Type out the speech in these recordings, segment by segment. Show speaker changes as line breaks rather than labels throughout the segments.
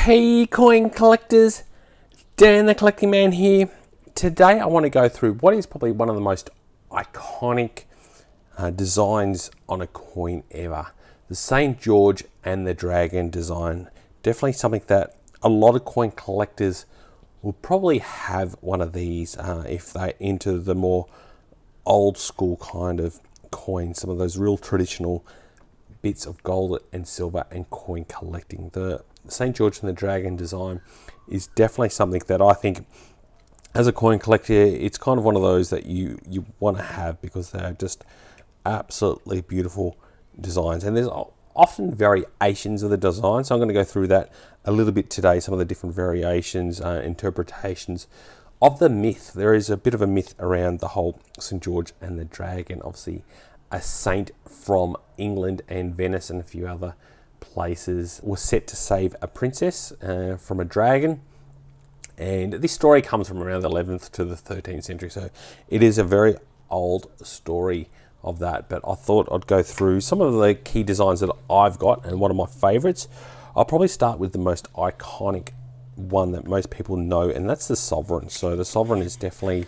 Hey coin collectors, Dan the Collecting Man here. Today I want to go through what is probably one of the most iconic designs on a coin ever. The St. George and the Dragon design. Definitely something that a lot of coin collectors will probably have one of these if they're into the more old school kind of coins. Some of those real traditional bits of gold and silver and coin collecting. The St. George and the Dragon design is definitely something that I think as a coin collector, it's kind of one of those that you want to have because they're just absolutely beautiful designs. And there's often variations of the design, so I'm going to go through that a little bit today, some of the different variations, interpretations of the myth. There is a bit of a myth around the whole St. George and the Dragon, obviously a saint from England and Venice and a few other places, was set to save a princess from a dragon. And this story comes from around the 11th to the 13th century, so it is a very old story of that. But I thought I'd go through some of the key designs that I've got and one of my favorites. I'll probably start with the most iconic one that most people know, and that's the Sovereign. So the Sovereign is definitely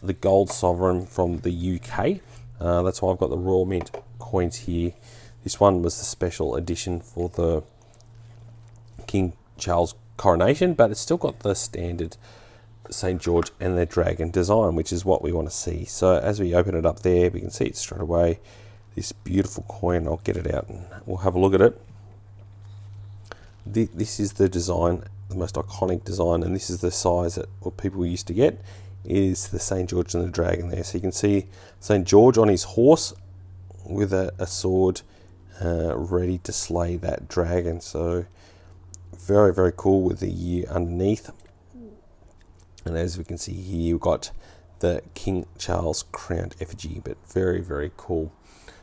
the gold sovereign from the UK. That's why I've got the Royal Mint coins here. This one was the special edition for the King Charles coronation, but it's still got the standard St. George and the Dragon design, which is what we want to see. So as we open it up there, we can see it straight away. This beautiful coin, I'll get it out and we'll have a look at it. This is the design, the most iconic design, and this is the size that what people used to get, is the St. George and the Dragon there. So you can see St. George on his horse with a sword ready to slay that dragon. So very, very cool with the year underneath. And as we can see here, we've got the King Charles crowned effigy, but very, very cool.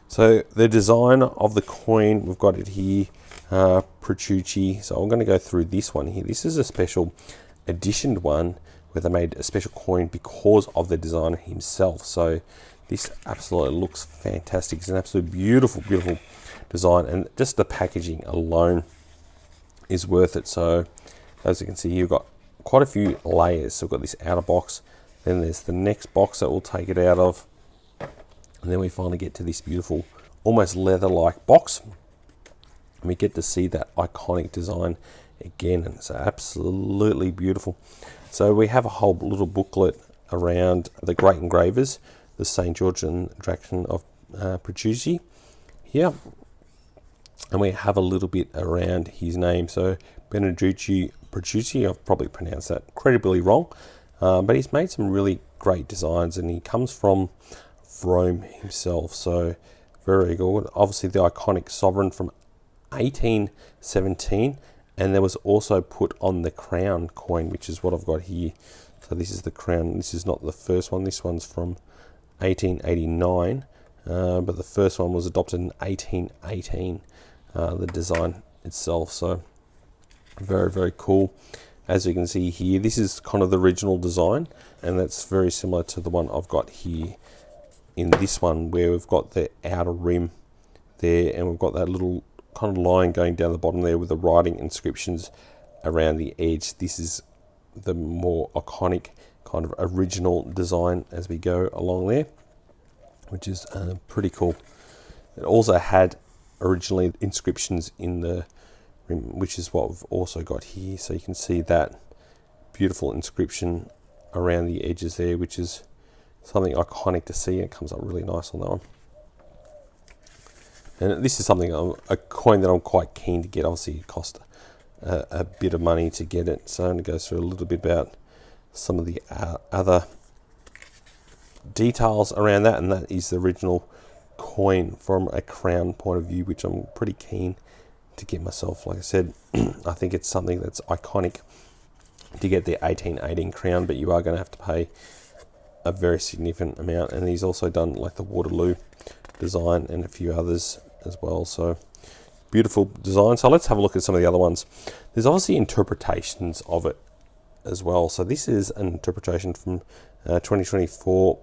So the design of the coin, we've got it here, Pistrucci. So I'm going to go through this one here. This is a special editioned one where they made a special coin because of the designer himself. So this absolutely looks fantastic. It's an absolute beautiful, beautiful design, and just the packaging alone is worth it. So as you can see, you've got quite a few layers. So we've got this outer box, then there's the next box that we'll take it out of, and then we finally get to this beautiful, almost leather-like box, and we get to see that iconic design again, and it's absolutely beautiful. So we have a whole little booklet around the great engravers, the St. George and Dragon of Pistrucci here. And we have a little bit around his name. So Benedetto Pistrucci, I've probably pronounced that incredibly wrong, but he's made some really great designs, and he comes from Rome himself. So very good. Obviously the iconic Sovereign from 1817, and there was also put on the crown coin, which is what I've got here. So this is the crown. This is not the first one. This one's from 1889, but the first one was adopted in 1818, the design itself. So very, very cool. As you can see here, this is kind of the original design, and that's very similar to the one I've got here in this one, where we've got the outer rim there, and we've got that little kind of line going down the bottom there with the writing inscriptions around the edge. This is the more iconic kind of original design as we go along there, which is pretty cool. It also had originally inscriptions in the rim, which is what we've also got here. So you can see that beautiful inscription around the edges there, which is something iconic to see. It comes up really nice on that one. And this is something, a coin that I'm quite keen to get. Obviously it cost a bit of money to get it, so I'm going to go through a little bit about some of the other details around that, and that is the original coin from a crown point of view, which I'm pretty keen to get myself. Like I said, I think it's something that's iconic to get the 1818 crown, but you are going to have to pay a very significant amount. And he's also done like the Waterloo design and a few others as well. So beautiful design. So let's have a look at some of the other ones. There's obviously interpretations of it as well. So this is an interpretation from 2024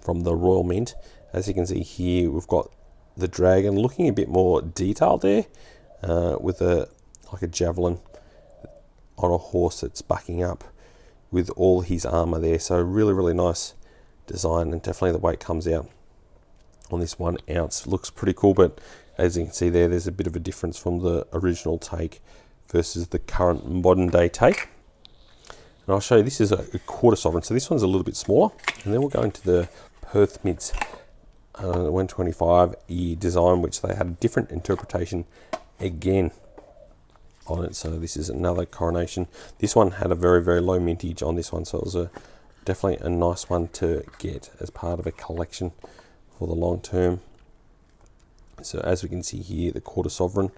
from the Royal Mint. As you can see here, we've got the dragon looking a bit more detailed there, with like a javelin on a horse that's bucking up with all his armor there. So really, really nice design, and definitely the way it comes out on this 1 ounce looks pretty cool. But as you can see there, there's a bit of a difference from the original take versus the current modern day take. And I'll show you, this is a quarter sovereign, so this one's a little bit smaller. And then we'll go into the Perth Mints 125 year design, which they had a different interpretation again on it. So this is another coronation. This one had a very, very low mintage on this one, so it was definitely a nice one to get as part of a collection for the long term. So as we can see here, the quarter sovereign,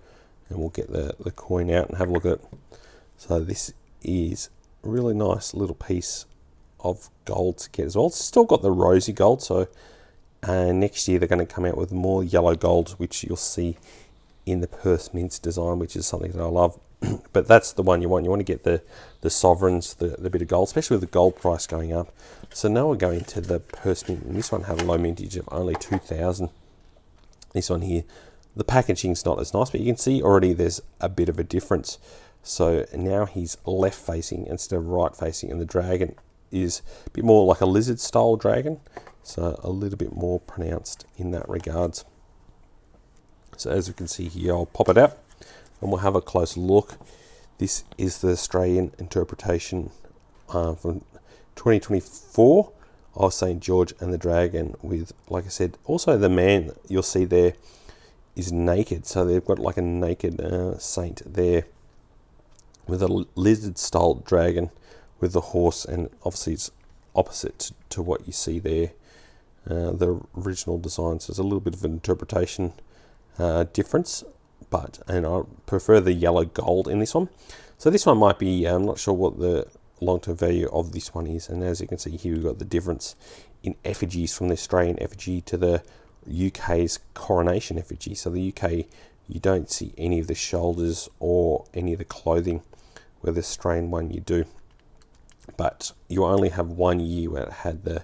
and we'll get the coin out and have a look at it. So this is a really nice little piece of gold to get as well. It's still got the rosy gold, so next year they're going to come out with more yellow gold, which you'll see in the Perth Mints design, which is something that I love. But that's the one you want. You want to get the sovereigns, the bit of gold, especially with the gold price going up. So now we're going to the Perth Mint, and this one had a low mintage of only 2,000. This one here, the packaging's not as nice, but you can see already there's a bit of a difference. So now he's left facing instead of right facing, and the dragon is a bit more like a lizard style dragon, so a little bit more pronounced in that regards. So as you can see here, I'll pop it out and we'll have a close look. This is the Australian interpretation from 2024 of St. George and the Dragon, with, like I said, also the man you'll see there is naked. So they've got like a naked saint there with a lizard style dragon with the horse, and obviously it's opposite to what you see there, the original design. So there's a little bit of an interpretation difference, and I prefer the yellow gold in this one. So this one might be, I'm not sure what the long-term value of this one is, and as you can see here, we've got the difference in effigies from the Australian effigy to the UK's coronation effigy. So the UK, you don't see any of the shoulders or any of the clothing, where the Australian one you do, but you only have 1 year where it had the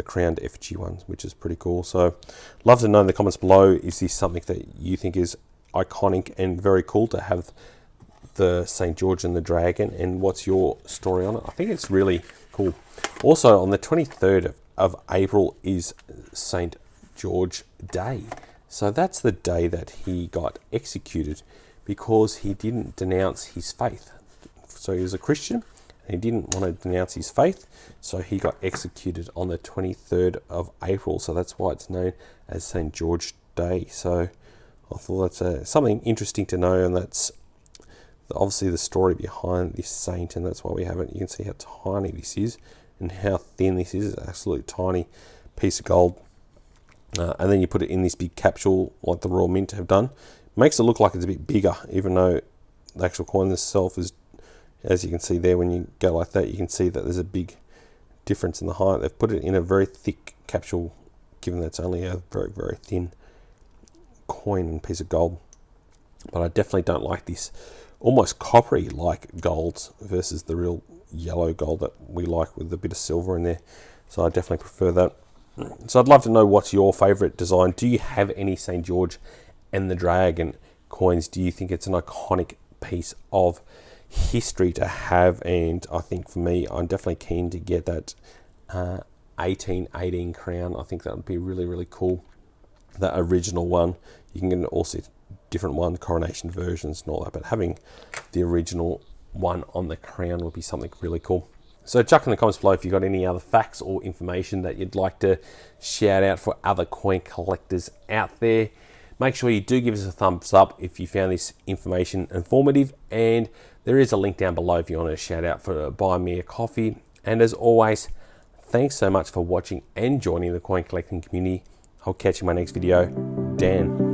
crowned effigy ones, which is pretty cool. So love to know in the comments below, is this something that you think is iconic and very cool to have the St. George and the Dragon, and what's your story on it? I think it's really cool. Also on the 23rd of April is St. George Day. So that's the day that he got executed because he didn't denounce his faith. So he was a Christian and he didn't want to denounce his faith, so he got executed on the 23rd of April. So that's why it's known as St. George Day. So I thought that's something interesting to know, and that's obviously the story behind this saint, and that's why we have it. You can see how tiny this is and how thin this is. It's an absolutely tiny piece of gold. And then you put it in this big capsule like the Royal Mint have done. Makes it look like it's a bit bigger, even though the actual coin itself is, as you can see there, when you go like that, you can see that there's a big difference in the height. They've put it in a very thick capsule, given that it's only a very, very thin coin and piece of gold. But I definitely don't like this almost coppery like gold versus the real yellow gold that we like with a bit of silver in there. So I definitely prefer that. So I'd love to know, what's your favorite design? Do you have any St. George and the Dragon coins? Do you think it's an iconic piece of history to have? And I think for me, I'm definitely keen to get that 1818 crown. I think that would be really, really cool. That original one. You can get also different one, coronation versions and all that, but having the original one on the crown would be something really cool. So chuck in the comments below if you've got any other facts or information that you'd like to shout out for other coin collectors out there. Make sure you do give us a thumbs up if you found this information informative, and there is a link down below if you want to shout out for Buy Me a Coffee. And as always, thanks so much for watching and joining the coin collecting community. I'll catch you in my next video. Dan.